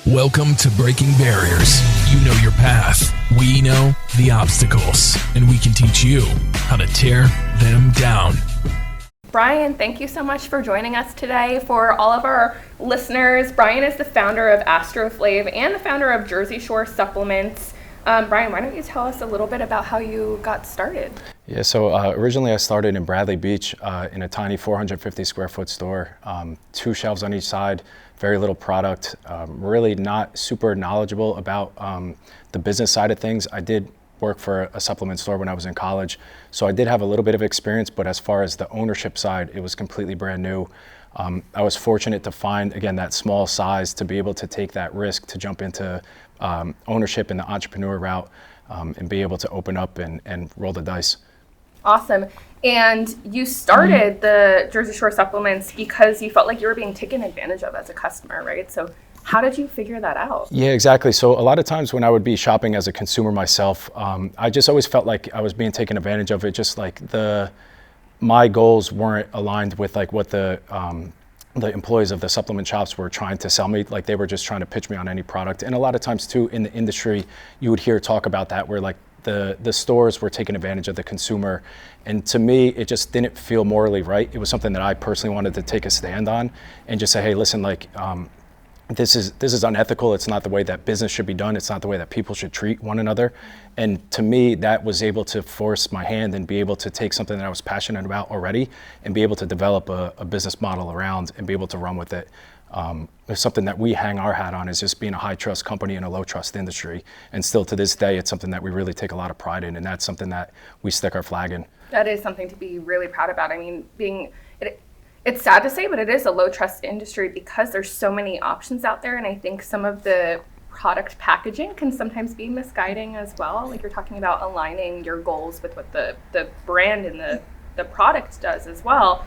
Welcome to Breaking Barriers. You know your path. We know the obstacles, and we can teach you how to tear them down. Brian, thank you so much for joining us today. For all of our listeners, Brian is the founder of AstroFlav and the founder of Jersey Shore Supplements. Brian, why don't you tell us a little bit about how you got started? Yeah, so originally I started in Bradley Beach in a tiny 450 square foot store, 2 shelves on each side, very little product, really not super knowledgeable about the business side of things. I did work for a supplement store when I was in college, so I did have a little bit of experience, but as far as the ownership side, it was completely brand new. I was fortunate to find, again, that small size to be able to take that risk to jump into ownership in the entrepreneur route and be able to open up and roll the dice. Awesome. And you started the Jersey Shore Supplements because you felt like you were being taken advantage of as a customer, right? So how did you figure that out? Yeah, exactly. So a lot of times when I would be shopping as a consumer myself, I just always felt like I was being taken advantage of. It just like my goals weren't aligned with like what the employees of the supplement shops were trying to sell me. Like they were just trying to pitch me on any product. And a lot of times too in the industry, you would hear talk about that where like the stores were taking advantage of the consumer. And to me, it just didn't feel morally right. It was something that I personally wanted to take a stand on and just say, hey, listen, like this is unethical. It's not the way that business should be done. It's not the way that people should treat one another. And to me, that was able to force my hand and be able to take something that I was passionate about already and be able to develop a business model around and be able to run with it. It's something that we hang our hat on is just being a high trust company in a low trust industry. And still to this day, it's something that we really take a lot of pride in. And that's something that we stick our flag in. That is something to be really proud about. I mean, it's sad to say, but it is a low trust industry because there's so many options out there. And I think some of the product packaging can sometimes be misguiding as well. Like you're talking about aligning your goals with what the brand and the product does as well.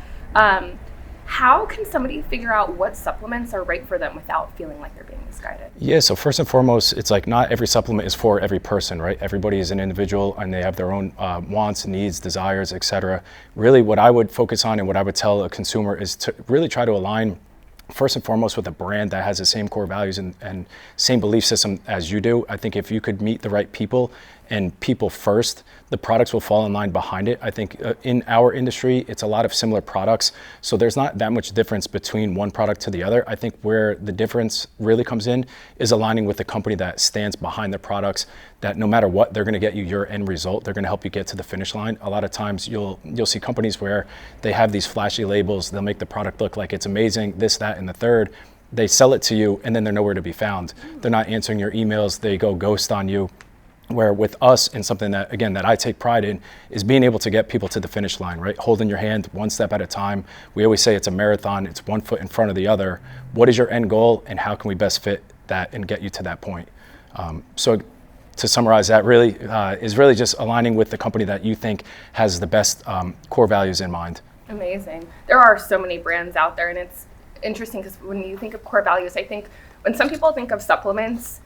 How can somebody figure out what supplements are right for them without feeling like they're being misguided? Yeah, so first and foremost, it's like not every supplement is for every person, right? Everybody is an individual and they have their own wants, needs, desires, etc. Really what I would focus on and what I would tell a consumer is to really try to align first and foremost with a brand that has the same core values and same belief system as you do. I think if you could meet the right people and people first, the products will fall in line behind it. I think in our industry, it's a lot of similar products. So there's not that much difference between one product to the other. I think where the difference really comes in is aligning with the company that stands behind the products, that no matter what, they're gonna get you your end result. They're gonna help you get to the finish line. A lot of times you'll see companies where they have these flashy labels. They'll make the product look like it's amazing, this, that, and the third. They sell it to you and then they're nowhere to be found. They're not answering your emails. They go ghost on you. Where with us, and something that, again, that I take pride in, is being able to get people to the finish line, right? Holding your hand one step at a time. We always say it's a marathon, it's one foot in front of the other. What is your end goal, and how can we best fit that and get you to that point? So to summarize that really is really just aligning with the company that you think has the best core values in mind. Amazing. There are so many brands out there, and it's interesting because when you think of core values, I think when some people think of supplements,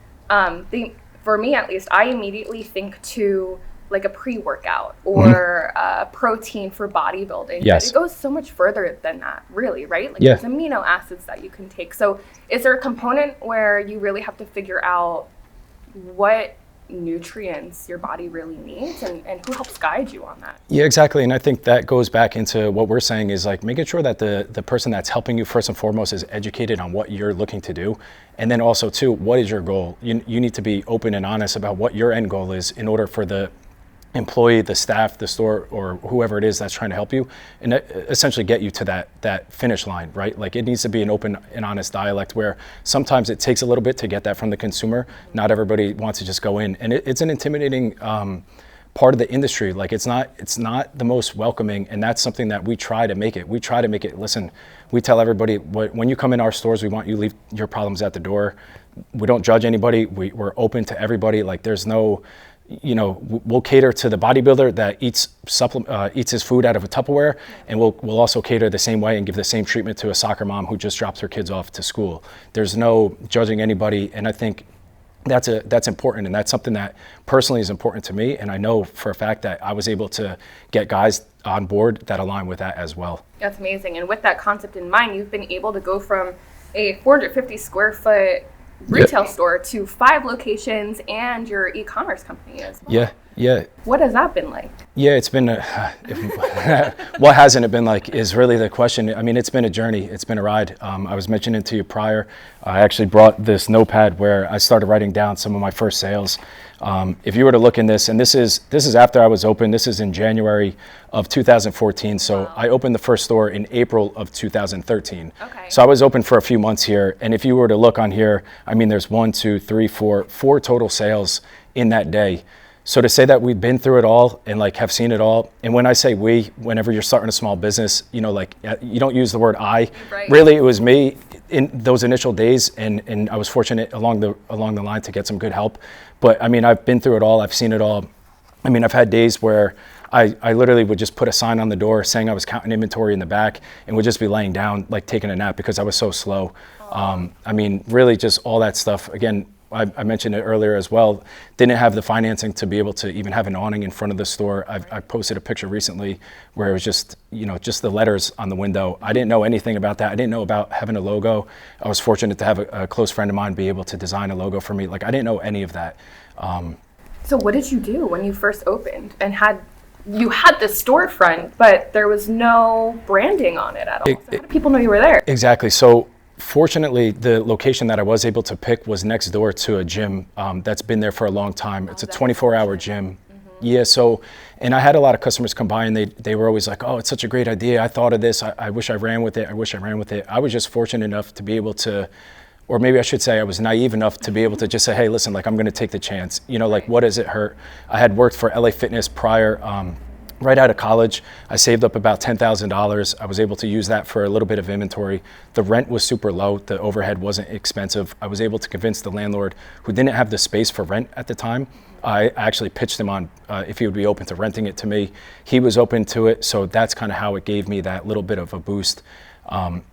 for me at least, I immediately think to like a pre-workout or protein for bodybuilding. Yes. But it goes so much further than that, really, right? Like Yeah. there's amino acids that you can take. So is there a component where you really have to figure out what nutrients your body really needs and who helps guide you on that? Yeah, exactly. And I think that goes back into what we're saying is like making sure that the person that's helping you first and foremost is educated on what you're looking to do. And then also too, what is your goal? You need to be open and honest about what your end goal is in order for the employee, the staff, the store, or whoever it is that's trying to help you and essentially get you to that finish line, right? Like it needs to be an open and honest dialect where sometimes it takes a little bit to get that from the consumer. Not everybody wants to just go in, and it's an intimidating part of the industry. Like it's not the most welcoming, and that's something that we try to make it. We try to make it, listen, we tell everybody, when you come in our stores, we want you to leave your problems at the door. We don't judge anybody. We're open to everybody. Like there's no, we'll cater to the bodybuilder that eats his food out of a Tupperware, and we'll also cater the same way and give the same treatment to a soccer mom who just drops her kids off to school. There's no judging anybody, and I think that's important, and that's something that personally is important to me, and I know for a fact that I was able to get guys on board that align with that as well. That's amazing. And with that concept in mind, you've been able to go from a 450 square foot retail store to 5 locations and your e-commerce company as well. Yeah. What has that been like? Yeah, it's been, what hasn't it been like is really the question. I mean, it's been a journey. It's been a ride. I was mentioning to you prior, I actually brought this notepad where I started writing down some of my first sales. If you were to look in this, and this is after I was open, this is in January of 2014. So Wow. I opened the first store in April of 2013. Okay. So I was open for a few months here. And if you were to look on here, I mean, there's 4 total sales in that day. So to say that we've been through it all and like have seen it all, and when I say we, whenever you're starting a small business, you know, like you don't use the word I. Right. Really, it was me in those initial days, and I was fortunate along the line to get some good help. But I mean, I've been through it all. I've seen it all. I mean, I've had days where I literally would just put a sign on the door saying I was counting inventory in the back and would just be laying down, like taking a nap because I was so slow. I mean, really just all that stuff. Again, I mentioned it earlier as well, didn't have the financing to be able to even have an awning in front of the store. I posted a picture recently where it was just, you know, just the letters on the window. I didn't know anything about that. I didn't know about having a logo. I was fortunate to have a close friend of mine be able to design a logo for me. Like, I didn't know any of that. So what did you do when you first opened and you had the storefront, but there was no branding on it at all? So how did people know you were there? Exactly. So fortunately, the location that I was able to pick was next door to a gym that's been there for a long time. It's a 24-hour gym. Yeah, so, and I had a lot of customers come by and they were always like, oh, it's such a great idea. I thought of this. I wish I ran with it. I wish I ran with it. I was just fortunate enough to be able to, or maybe I should say I was naive enough to be able to just say, hey, listen, like, I'm going to take the chance. You know, like, what does it hurt? I had worked for LA Fitness prior. Right out of college, I saved up about $10,000. I was able to use that for a little bit of inventory. The rent was super low. The overhead wasn't expensive. I was able to convince the landlord, who didn't have the space for rent at the time. I actually pitched him on if he would be open to renting it to me. He was open to it, so that's kind of how it gave me that little bit of a boost.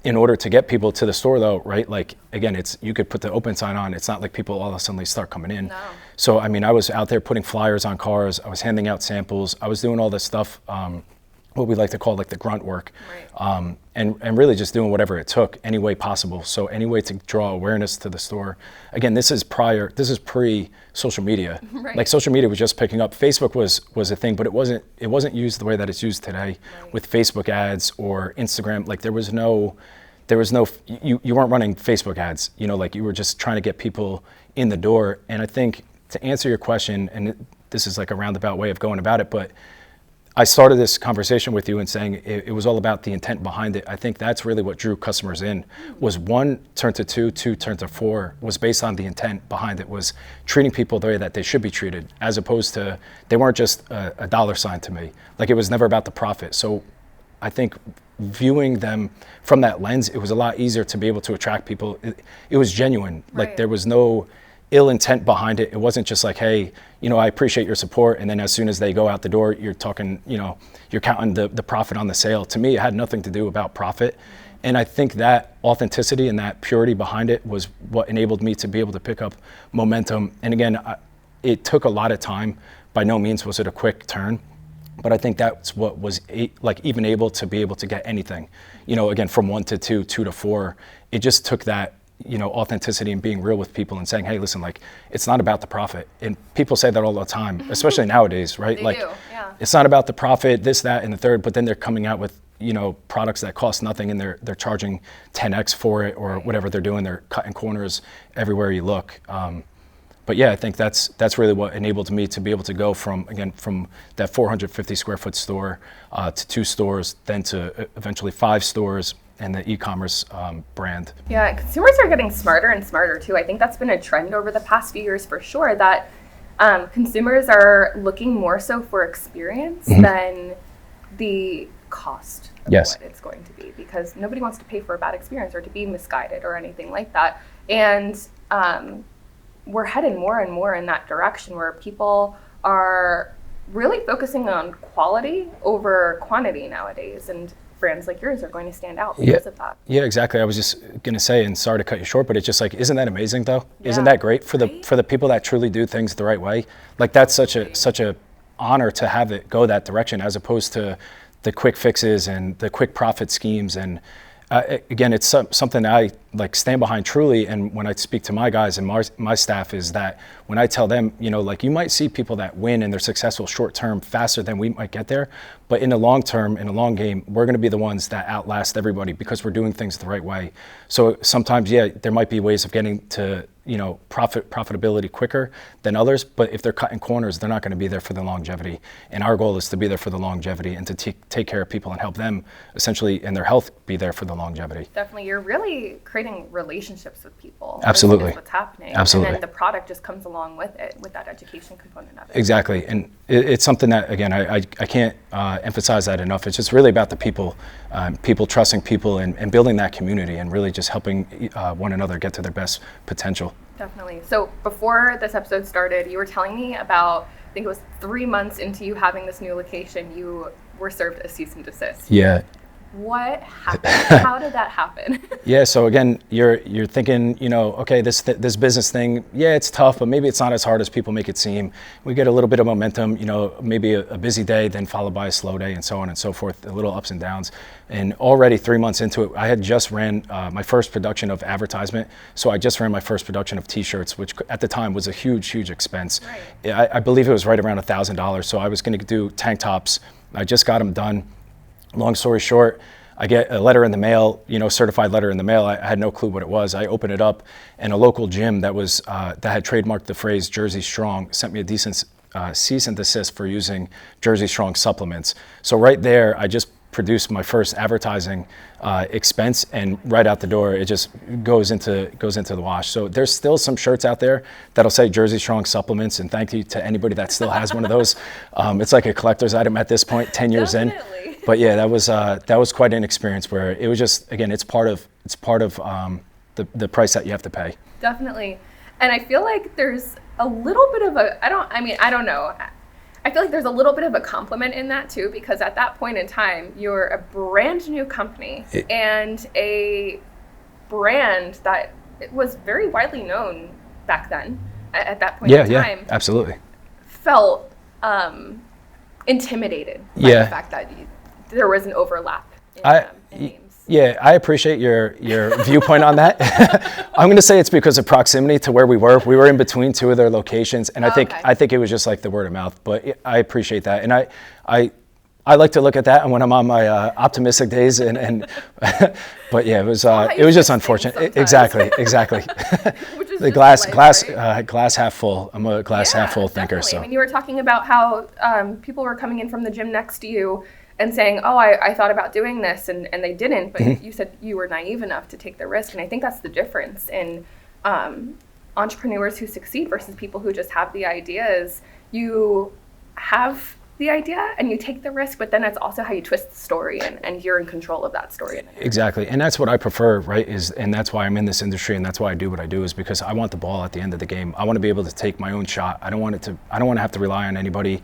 In order to get people to the store though, right? Like, again, you could put the open sign on. It's not like people all of a sudden start coming in. No. So, I mean, I was out there putting flyers on cars. I was handing out samples. I was doing all this stuff, what we like to call like the grunt work. Right. And really just doing whatever it took any way possible. So any way to draw awareness to the store. Again, this is pre-social media. Right. Like, social media was just picking up. Facebook was a thing, but it wasn't used the way that it's used today. Right. With Facebook ads or Instagram. Like, you weren't running Facebook ads, you know, like you were just trying to get people in the door. And I think, to answer your question, and this is like a roundabout way of going about it, but I started this conversation with you and saying it was all about the intent behind it. I think that's really what drew customers in, was 1 turned to 2, 2 turned to 4, was based on the intent behind it, was treating people the way that they should be treated, as opposed to, they weren't just a dollar sign to me. Like, it was never about the profit. So I think viewing them from that lens, it was a lot easier to be able to attract people. It was genuine. Right. Like, there was no ill intent behind it. It wasn't just like, hey, you know, I appreciate your support, and then as soon as they go out the door, you're talking, you know, you're counting the profit on the sale. To me, it had nothing to do about profit. And I think that authenticity and that purity behind it was what enabled me to be able to pick up momentum. And again, it took a lot of time. By no means was it a quick turn, but I think that's what was even able to be able to get anything, you know, again, from 1 to 2, 2 to 4. It just took that, you know, authenticity and being real with people and saying, hey, listen, like, it's not about the profit. And people say that all the time, especially nowadays, right? They like, do, yeah. It's not about the profit, this, that, and the third, but then they're coming out with, you know, products that cost nothing, and they're charging 10x for it, or whatever they're doing. They're cutting corners everywhere you look. But yeah, I think that's really what enabled me to be able to go from that 450 square foot store to 2 stores, then to eventually 5 stores, and the e-commerce brand. Yeah, consumers are getting smarter and smarter too. I think that's been a trend over the past few years for sure, that consumers are looking more so for experience than the cost of Yes. what it's going to be, because nobody wants to pay for a bad experience or to be misguided or anything like that. And we're headed more and more in that direction, where people are really focusing on quality over quantity nowadays, and brands like yours are going to stand out because of that. Yeah, exactly. I was just going to say, and sorry to cut you short, but it's just like, isn't that amazing though? Yeah. Isn't that great for Right? the people that truly do things the right way? Like, that's such a honor to have it go that direction, as opposed to the quick fixes and the quick profit schemes. And Again, it's something I like stand behind truly. And when I speak to my guys and my staff, is that when I tell them, like you might see people that win and they're successful short term faster than we might get there, but in the long term, in the long game, we're going to be the ones that outlast everybody because we're doing things the right way. So sometimes, there might be ways of getting to profitability quicker than others, but if they're cutting corners, they're not going to be there for the longevity. And our goal is to be there for the longevity and to take care of people and help them essentially in their health be there for the longevity. Definitely, you're really creating relationships with people. Absolutely. Is what's happening. Absolutely. And then the product just comes along with it, with that education component of it. Exactly. And it's something that, again, I can't emphasize that enough. It's just really about the people, people trusting people and building that community and really just helping one another get to their best potential. Definitely. So before this episode started, you were telling me about, I think it was 3 months into you having this new location, you were served a cease and desist. Yeah. What happened? How did that happen? Yeah, so again, you're thinking, okay, this business thing, it's tough, but maybe it's not as hard as people make it seem. We get a little bit of momentum, maybe a busy day, then followed by a slow day, and so on and so forth, a little ups and downs. And already 3 months into it, I had just ran my first production of advertisement. So I just ran my first production of T-shirts, which at the time was a huge expense. Right. I believe it was right around $1,000. So I was going to do tank tops. I just got them done. Long story short, I get a letter in the mail, certified letter in the mail. I had no clue what it was. I open it up, and a local gym that had trademarked the phrase Jersey Strong sent me a decent cease and desist for using Jersey Strong supplements. So right there, I just produced my first advertising expense, and right out the door, it just goes into the wash. So there's still some shirts out there that'll say Jersey Strong supplements, and thank you to anybody that still has one of those. It's like a collector's item at this point, 10 years Definitely. in. But yeah, that was quite an experience where it was just, again, it's part of the price that you have to pay. Definitely. And I feel like there's a little bit of I don't know. I feel like there's a little bit of a compliment in that too, because at that point in time, you're a brand new company and a brand that was very widely known back then at that point in time. Yeah, absolutely. Felt intimidated by the fact that there was an overlap in names. Yeah, I appreciate your viewpoint on that. I'm going to say it's because of proximity to where we were. We were in between two of their locations, and I think it was just like the word of mouth. But I appreciate that, and I like to look at that. And when I'm on my optimistic days, and but yeah, it was just unfortunate. Exactly. Which is the glass half full. I'm a glass half full thinker. Definitely. So I mean, you were talking about how people were coming in from the gym next to you and saying, oh, I thought about doing this, and they didn't, but you said you were naive enough to take the risk. And I think that's the difference in entrepreneurs who succeed versus people who just have the ideas. You have the idea and you take the risk, but then it's also how you twist the story, and you're in control of that story. Exactly, and that's what I prefer, right? And that's why I'm in this industry, and that's why I do what I do, is because I want the ball at the end of the game. I want to be able to take my own shot. I don't want to have to rely on anybody.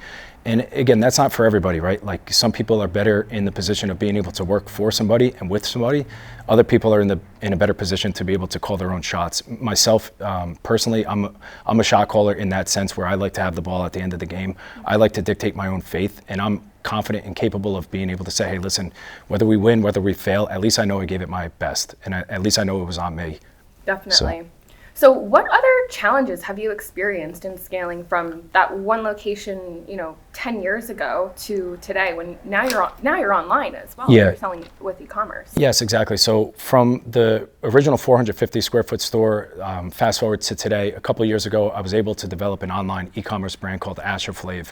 And again, that's not for everybody, right? Like some people are better in the position of being able to work for somebody and with somebody. Other people are in a better position to be able to call their own shots. Myself, personally, I'm a shot caller in that sense, where I like to have the ball at the end of the game. I like to dictate my own fate, and I'm confident and capable of being able to say, hey, listen, whether we win, whether we fail, at least I know I gave it my best, and at least I know it was on me. Definitely. So what other challenges have you experienced in scaling from that one location, 10 years ago to today, when now you're online as well? Yeah. You're selling with e-commerce. Yes, exactly. So from the original 450 square foot store, fast forward to today, a couple of years ago, I was able to develop an online e-commerce brand called AstroFlav,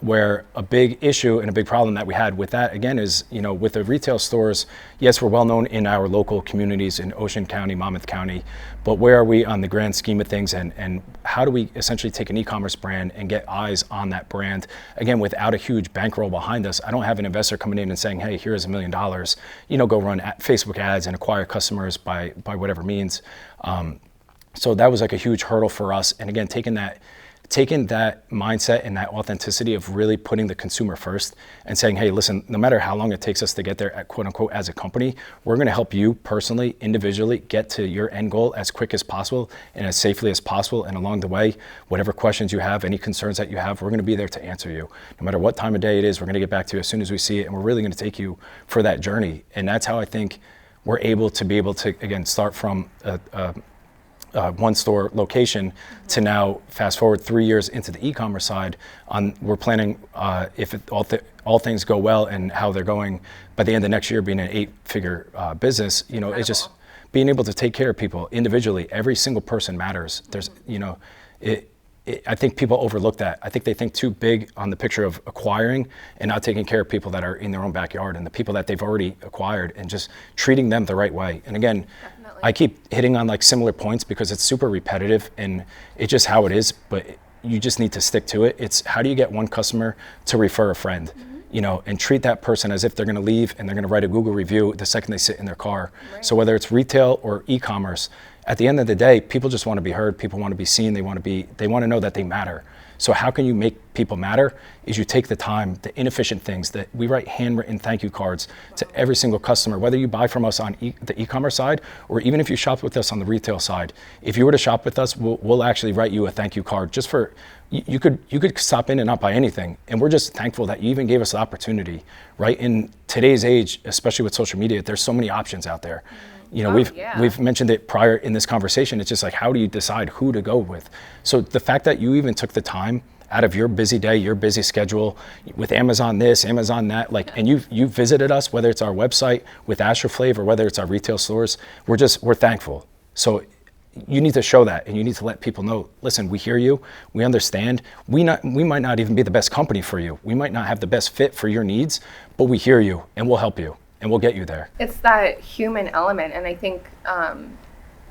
where a big issue and a big problem that we had with that, again, is, with the retail stores, yes, we're well known in our local communities in Ocean County, Monmouth County, but where are we on the grand scheme of things, and how do we essentially take an e-commerce brand and get eyes on that brand, again, without a huge bankroll behind us? I don't have an investor coming in and saying, hey, here's $1 million, go run Facebook ads and acquire customers by whatever means. So that was like a huge hurdle for us. And again, taking that mindset and that authenticity of really putting the consumer first and saying, hey, listen, no matter how long it takes us to get there at quote unquote as a company, we're going to help you personally, individually get to your end goal as quick as possible and as safely as possible. And along the way, whatever questions you have, any concerns that you have, we're going to be there to answer you. No matter what time of day it is, we're going to get back to you as soon as we see it. And we're really going to take you for that journey. And that's how I think we're able to again start from one store location to now fast forward 3 years into the e-commerce side. We're planning if all things go well and how they're going by the end of next year, being an 8-figure business. It's just being able to take care of people individually. Every single person matters. There's I think people overlook that. I think they think too big on the picture of acquiring and not taking care of people that are in their own backyard and the people that they've already acquired, and just treating them the right way. And again, definitely. I keep hitting on like similar points because it's super repetitive and it's just how it is, but you just need to stick to it. It's how do you get one customer to refer a friend, and treat that person as if they're going to leave and they're going to write a Google review the second they sit in their car. Right. So whether it's retail or e-commerce, at the end of the day, people just want to be heard. People want to be seen. They want to know that they matter. So how can you make people matter? Is you take the time, the inefficient things that we write handwritten thank you cards to every single customer, whether you buy from us on the e-commerce side, or even if you shop with us on the retail side. If you were to shop with us, we'll actually write you a thank you card just for, you could stop in and not buy anything. And we're just thankful that you even gave us the opportunity, right? In today's age, especially with social media, there's so many options out there. We've mentioned it prior in this conversation. It's just like, how do you decide who to go with? So the fact that you even took the time out of your busy day, your busy schedule with Amazon this, Amazon that, and you visited us, whether it's our website with AstroFlav or whether it's our retail stores, we're thankful. So you need to show that, and you need to let people know, listen, we hear you, we understand. We might not even be the best company for you. We might not have the best fit for your needs, but we hear you and we'll help you. And we'll get you there. It's that human element. And I think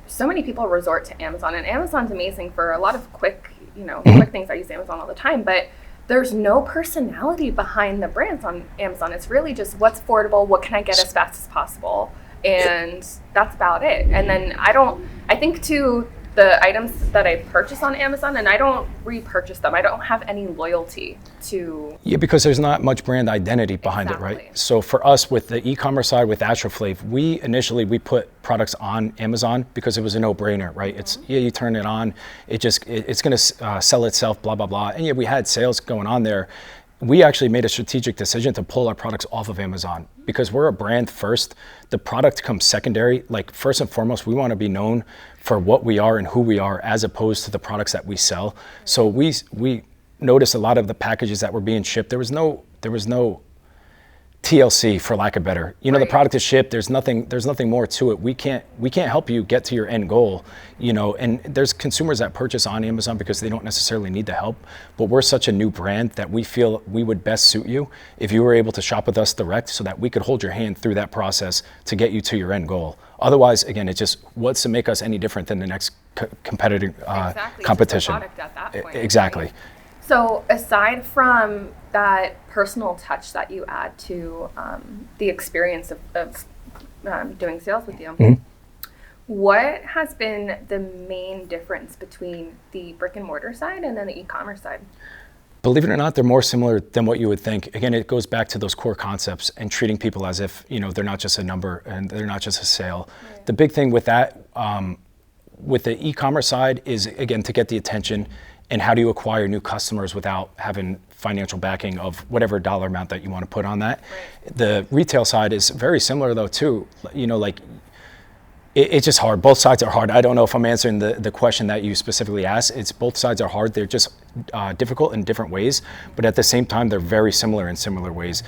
so many people resort to Amazon. And Amazon's amazing for a lot of quick things. I use Amazon all the time. But there's no personality behind the brands on Amazon. It's really just what's affordable, what can I get as fast as possible? And that's about it. And then I think too, the items that I purchase on Amazon, and I don't repurchase them. I don't have any loyalty to. Yeah, because there's not much brand identity behind it, right? So for us with the e-commerce side with AstroFlav, we initially put products on Amazon because it was a no-brainer, right? Mm-hmm. You turn it on, it's going to sell itself, blah, blah, blah. And yeah, we had sales going on there. We actually made a strategic decision to pull our products off of Amazon because we're a brand first. The product comes secondary. Like first and foremost, we want to be known for what we are and who we are as opposed to the products that we sell. So we noticed a lot of the packages that were being shipped. There was no TLC, for lack of better. The product is shipped. There's nothing more to it. We can't help you get to your end goal. And there's consumers that purchase on Amazon because they don't necessarily need the help. But we're such a new brand that we feel we would best suit you if you were able to shop with us direct, so that we could hold your hand through that process to get you to your end goal. Otherwise, again, it's just what's to make us any different than the next competitive competition. Just a product at that point, exactly. Right? So aside from that personal touch that you add to the experience of doing sales with you, mm-hmm. What has been the main difference between the brick and mortar side and then the e-commerce side? Believe it or not, they're more similar than what you would think. Again, it goes back to those core concepts and treating people as if they're not just a number and they're not just a sale. Right. The big thing with that, with the e-commerce side, is again to get the attention. And how do you acquire new customers without having financial backing of whatever dollar amount that you want to put on that? Right. The retail side is very similar though too. It's just hard. Both sides are hard. I don't know if I'm answering the question that you specifically asked. It's both sides are hard. They're just difficult in different ways, but at the same time, they're very similar in similar ways.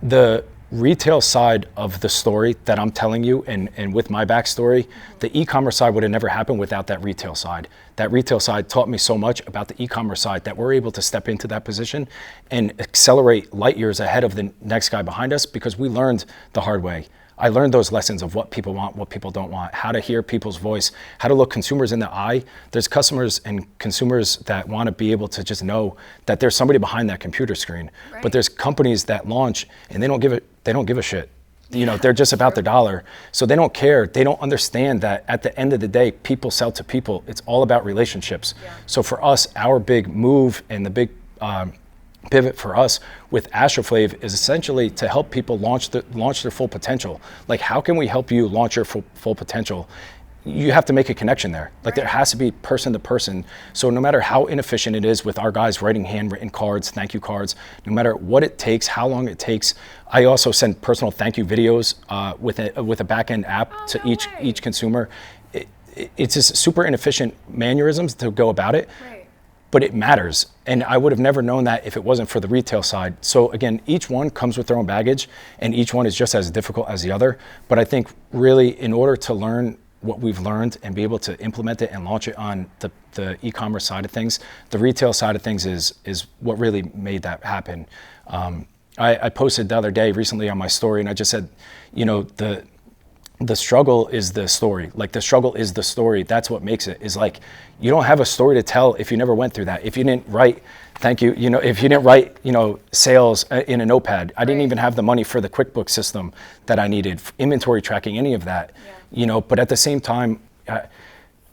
The retail side of the story that I'm telling you, and with my backstory, the e-commerce side would have never happened without that retail side. That retail side taught me so much about the e-commerce side that we're able to step into that position and accelerate light years ahead of the next guy behind us because we learned the hard way. I learned those lessons of what people want, what people don't want, how to hear people's voice, how to look consumers in the eye. There's customers and consumers that want to be able to just know that there's somebody behind that computer screen. Right. But there's companies that launch and they don't give a shit. They're just about their dollar. So they don't care. They don't understand that at the end of the day, people sell to people. It's all about relationships. Yeah. So for us, our big move and the big pivot for us with AstroFlav is essentially to help people launch their full potential. Like, how can we help you launch your full potential? you have to make a connection there. Like there has to be person to person. So no matter how inefficient it is with our guys writing handwritten cards, thank you cards, no matter what it takes, how long it takes, I also send personal thank you videos with a back end app to each consumer. It's just super inefficient mannerisms to go about it. Right. But it matters. And I would have never known that if it wasn't for the retail side. So again, each one comes with their own baggage and each one is just as difficult as the other. But I think really in order to learn what we've learned and be able to implement it and launch it on the e-commerce side of things, the retail side of things is what really made that happen. I posted the other day recently on my story and I just said, you know, the struggle is the story. Like the struggle is the story. That's what makes it. Is like you don't have a story to tell if you never went through that. If you didn't write, thank you. You know, if you didn't write, you know, sales in a notepad. I didn't even have the money for the QuickBooks system that I needed, inventory tracking, any of that. Yeah. You know, but at the same time,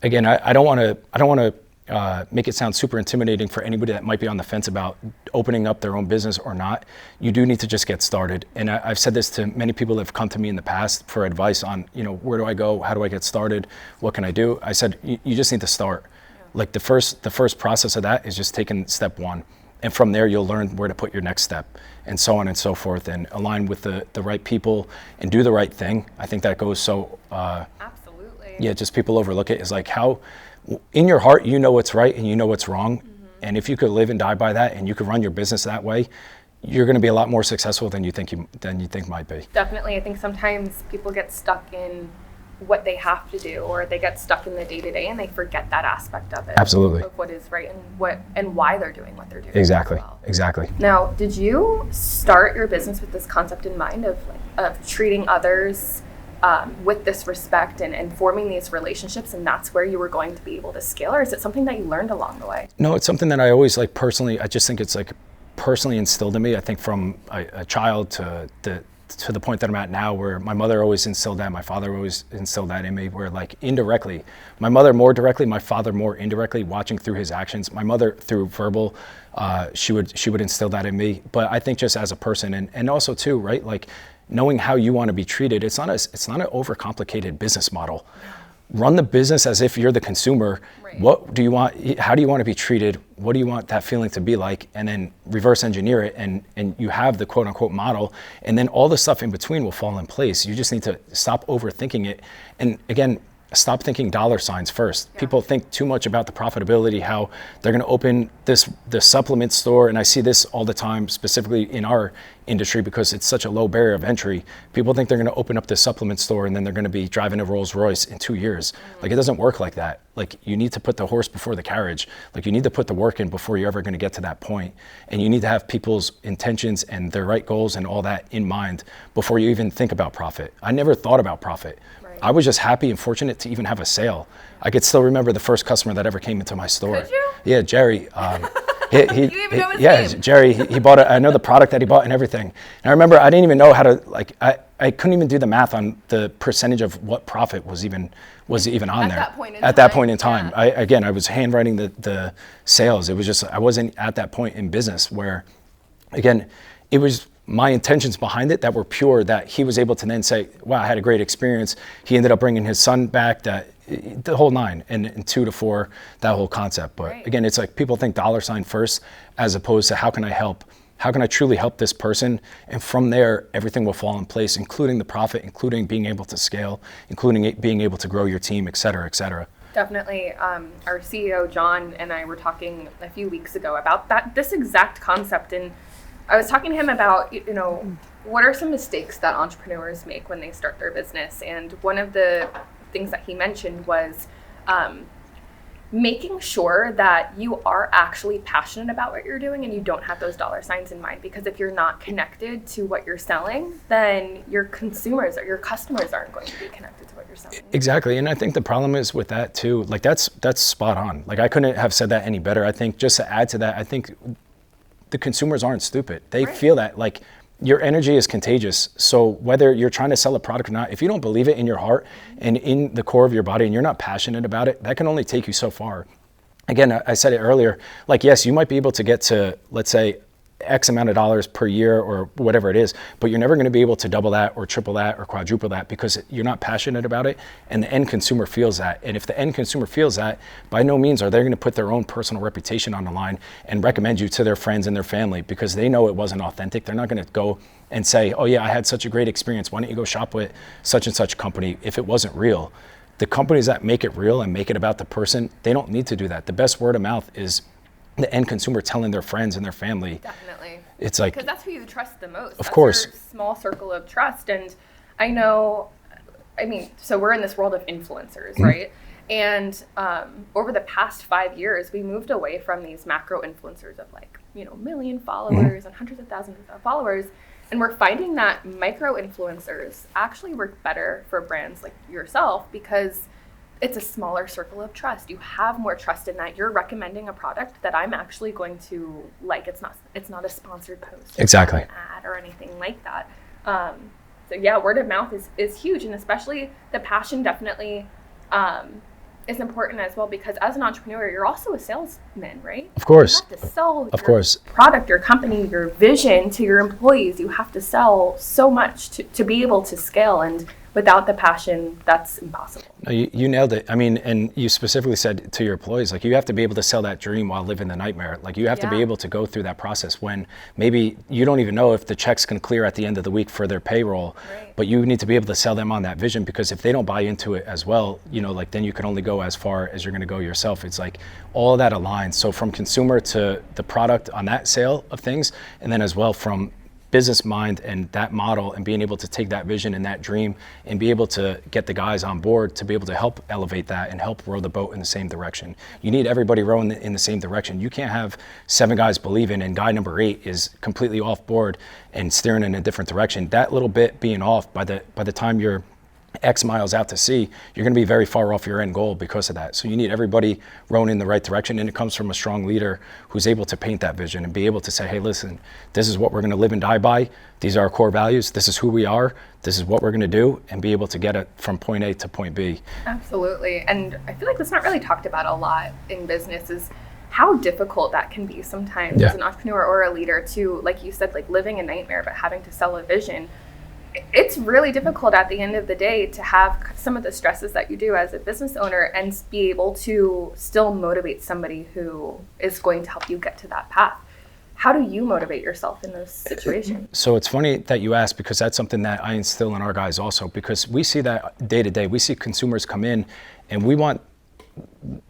again, I don't want to make it sound super intimidating for anybody that might be on the fence about opening up their own business or not. You do need to just get started. And I've said this to many people that have come to me in the past for advice on, you know, where do I go? How do I get started? What can I do? I said, you just need to start. Yeah. Like the first process of that is just taking step one. And from there, you'll learn where to put your next step and so on and so forth and align with the right people and do the right thing. I think that goes so, absolutely. Yeah, just people overlook it. Is like how, in your heart, you know what's right and you know what's wrong. Mm-hmm. And if you could live and die by that and you could run your business that way, you're going to be a lot more successful than you think might be. Definitely. I think sometimes people get stuck in what they have to do, or they get stuck in the day-to-day and they forget that aspect of it. Absolutely. Of what is right and why they're doing what they're doing. Exactly. Well. Exactly. Now, did you start your business with this concept in mind of treating others with this respect and forming these relationships, and that's where you were going to be able to scale, or is it something that you learned along the way? No, it's something that I always personally, I just think it's personally instilled in me. I think from a child to the point that I'm at now, where my mother always instilled that, my father always instilled that in me, where indirectly, my mother more directly, my father more indirectly, watching through his actions. My mother through verbal, she would instill that in me. But I think just as a person and also too, right, knowing how you want to be treated. It's not an overcomplicated business model. Run the business as if you're the consumer. Right. What do you want? How do you want to be treated? What do you want that feeling to be like? And then reverse engineer it, and you have the quote unquote model, and then all the stuff in between will fall in place. You just need to stop overthinking it. And again, stop thinking dollar signs first. Yeah. People think too much about the profitability, how they're going to open the supplement store. And I see this all the time, specifically in our industry, because it's such a low barrier of entry. People think they're going to open up this supplement store and then they're going to be driving a Rolls Royce in 2 years. It doesn't work like that. You need to put the horse before the carriage. You need to put the work in before you're ever going to get to that point. And you need to have people's intentions and their right goals and all that in mind before you even think about profit. I never thought about profit. I was just happy and fortunate to even have a sale. I could still remember the first customer that ever came into my store. Could you? Yeah, Jerry. You even know his name? Jerry. He bought I know the product that he bought and everything. And I remember I didn't even know how to I couldn't even do the math on the percentage of what profit was even on there. At that point in time. Yeah. I was handwriting the sales. It was just I wasn't at that point in business where, again, it was my intentions behind it that were pure, that he was able to then say, wow, I had a great experience. He ended up bringing his son back, the whole nine, and 2 to 4, that whole concept. But right. Again, it's people think dollar sign first, as opposed to how can I help? How can I truly help this person? And from there, everything will fall in place, including the profit, including being able to scale, including being able to grow your team, et cetera, et cetera. Definitely. Our CEO, John, and I were talking a few weeks ago about this exact concept. And I was talking to him about, what are some mistakes that entrepreneurs make when they start their business? And one of the things that he mentioned was making sure that you are actually passionate about what you're doing and you don't have those dollar signs in mind. Because if you're not connected to what you're selling, then your consumers or your customers aren't going to be connected to what you're selling. Exactly. And I think the problem is with that too, that's spot on. I couldn't have said that any better. I think just to add to that, I think the consumers aren't stupid. They right. feel that your energy is contagious. So whether you're trying to sell a product or not, if you don't believe it in your heart and in the core of your body and you're not passionate about it, that can only take you so far. Again, I said it earlier, yes, you might be able to get to, let's say, X amount of dollars per year or whatever it is, but you're never going to be able to double that or triple that or quadruple that because you're not passionate about it, and the end consumer feels that. And if the end consumer feels that, by no means are they going to put their own personal reputation on the line and recommend you to their friends and their family because they know it wasn't authentic. They're not going to go and say, oh yeah, I had such a great experience. Why don't you go shop with such and such company if it wasn't real? The companies that make it real and make it about the person, they don't need to do that. The best word of mouth is the end consumer telling their friends and their family. Definitely. It's like, because that's who you trust the most. Of course. Your small circle of trust. And I know, I mean, so we're in this world of influencers, right? And over the past 5 years, we moved away from these macro influencers of like, million followers and hundreds of thousands of followers. And we're finding that micro influencers actually work better for brands like yourself because it's a smaller circle of trust. You have more trust in that you're recommending a product that I'm actually going to like. It's not a sponsored post. Exactly. An ad or anything like that. So yeah, word of mouth is huge, and especially the passion definitely is important as well, because as an entrepreneur, you're also a salesman, right? Of course. You have to sell your product, your company, your vision to your employees. You have to sell so much to be able to scale, and without the passion, that's impossible. No, you nailed it. I mean, and you specifically said to your employees, like, you have to be able to sell that dream while living the nightmare. Like, you have to be able to go through that process when maybe you don't even know if the checks can clear at the end of the week for their payroll, but you need to be able to sell them on that vision, because if they don't buy into it as well, like, then you can only go as far as you're going to go yourself. It's like all of that aligns. So from consumer to the product on that sale of things, and then as well from business mind and that model, and being able to take that vision and that dream and be able to get the guys on board to be able to help elevate that and help row the boat in the same direction. You need everybody rowing in the same direction. You can't have 7 guys believing and guy number 8 is completely off board and steering in a different direction. That little bit being off, by the time you're X miles out to sea, you're going to be very far off your end goal because of that. So you need everybody rowing in the right direction, and it comes from a strong leader who's able to paint that vision and be able to say, hey, listen, this is what we're going to live and die by. These are our core values. This is who we are. This is what we're going to do, and be able to get it from point A to point B. Absolutely. And I feel like that's not really talked about a lot in business, is how difficult that can be sometimes as an entrepreneur or a leader to, like you said, like living a nightmare, but having to sell a vision. It's really difficult at the end of the day to have some of the stresses that you do as a business owner and be able to still motivate somebody who is going to help you get to that path. How do you motivate yourself in those situations? So it's funny that you ask, because that's something that I instill in our guys also, because we see that day to day. We see consumers come in, and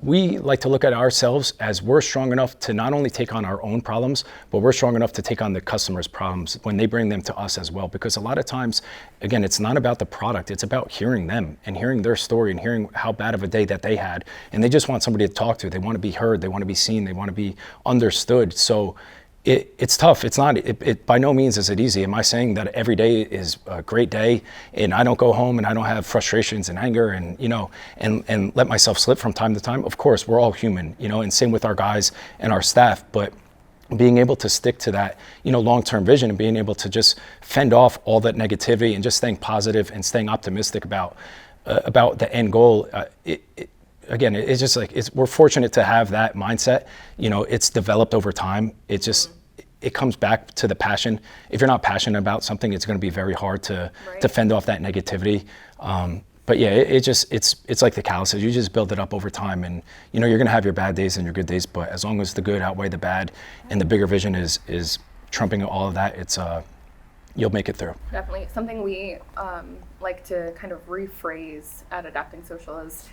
we like to look at ourselves as we're strong enough to not only take on our own problems, but we're strong enough to take on the customer's problems when they bring them to us as well. Because a lot of times, again, it's not about the product, it's about hearing them and hearing their story and hearing how bad of a day that they had. And they just want somebody to talk to. They want to be heard, they want to be seen, they want to be understood. So it's tough. It's not, it by no means is it easy. Am I saying that every day is a great day and I don't go home and I don't have frustrations and anger and, and let myself slip from time to time? Of course, we're all human, and same with our guys and our staff, but being able to stick to that, long-term vision, and being able to just fend off all that negativity and just staying positive and staying optimistic about the end goal. Again, it's just like, we're fortunate to have that mindset. It's developed over time. It comes back to the passion. If you're not passionate about something, it's going to be very hard to fend off that negativity. But yeah, it's like the calluses. You just build it up over time, and you're going to have your bad days and your good days. But as long as the good outweigh the bad, and the bigger vision is trumping all of that, you'll make it through. Definitely. Something we like to kind of rephrase at Adapting Social is,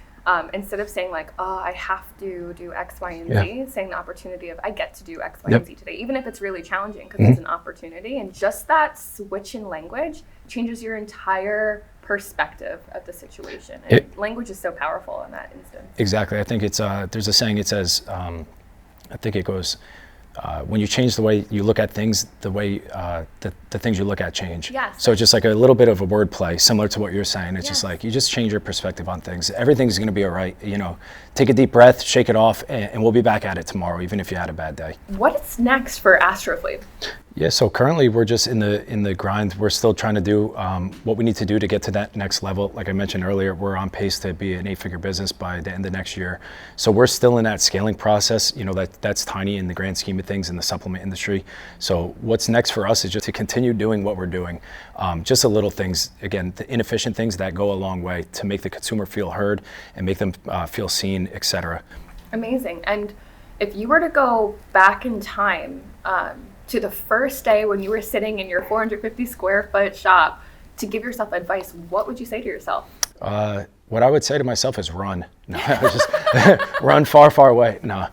instead of saying like, oh, I have to do X, Y, and Z, saying the opportunity of I get to do X, Y, and Z today, even if it's really challenging, because it's an opportunity. And just that switch in language changes your entire perspective of the situation. And language is so powerful in that instance. Exactly. I think it's there's a saying, it says, I think it goes, when you change the way you look at things, the way the things you look at change. Yes. So just like a little bit of a wordplay, similar to what you're saying. It's just like, you just change your perspective on things. Everything's going to be all right. Take a deep breath, shake it off, and we'll be back at it tomorrow, even if you had a bad day. What's next for AstroFlav? Yeah, so currently we're just in the grind. We're still trying to do what we need to do to get to that next level. Like I mentioned earlier, we're on pace to be an 8-figure business by the end of next year. So we're still in that scaling process. You know, that's tiny in the grand scheme of things in the supplement industry. So what's next for us is just to continue doing what we're doing. Just the little things, again, the inefficient things that go a long way to make the consumer feel heard and make them feel seen, etc. Amazing. And if you were to go back in time, to the first day when you were sitting in your 450 square foot shop to give yourself advice, what would you say to yourself? What I would say to myself is run. No, just run far, far away. No,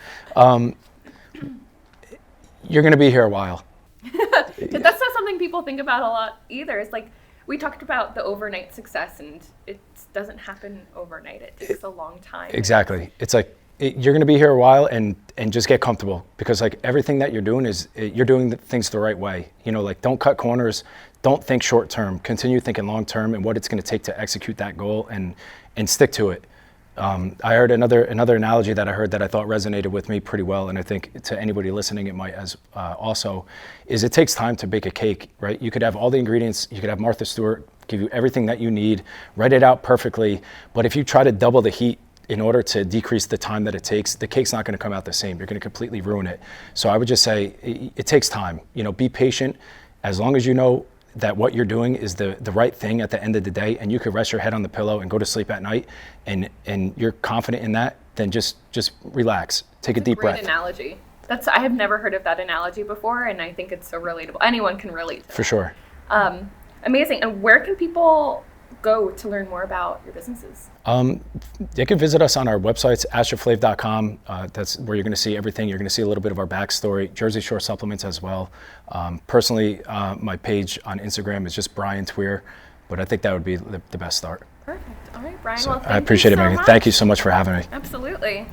you're going to be here a while. That's not something people think about a lot either. It's like we talked about the overnight success, and it doesn't happen overnight. It takes a long time. Exactly. It's like you're going to be here a while, and just get comfortable, because like everything that you're doing is you're doing things the right way. You know, like don't cut corners, don't think short term, continue thinking long term and what it's going to take to execute that goal, and stick to it. I heard another analogy that I heard that I thought resonated with me pretty well, and I think to anybody listening it might as also, is it takes time to bake a cake, right? You could have all the ingredients, you could have Martha Stewart give you everything that you need, write it out perfectly, but if you try to double the heat in order to decrease the time that it takes, the cake's not going to come out the same. You're going to completely ruin it. So I would just say it takes time. You know, be patient. As long as you know that what you're doing is the right thing at the end of the day, and you could rest your head on the pillow and go to sleep at night, and you're confident in that, then just relax. Take a deep breath. Great analogy. I have never heard of that analogy before, and I think it's so relatable. Anyone can relate to it. For sure. Amazing. And where can people go to learn more about your businesses? They can visit us on our websites, astroflav.com. That's where you're going to see everything. You're going to see a little bit of our backstory, Jersey Shore supplements as well. Personally, my page on Instagram is just Brian Tweer, but I think that would be the best start. Perfect. All right, Brian. So well, I appreciate it, Megan. Much. Thank you so much for having me. Absolutely.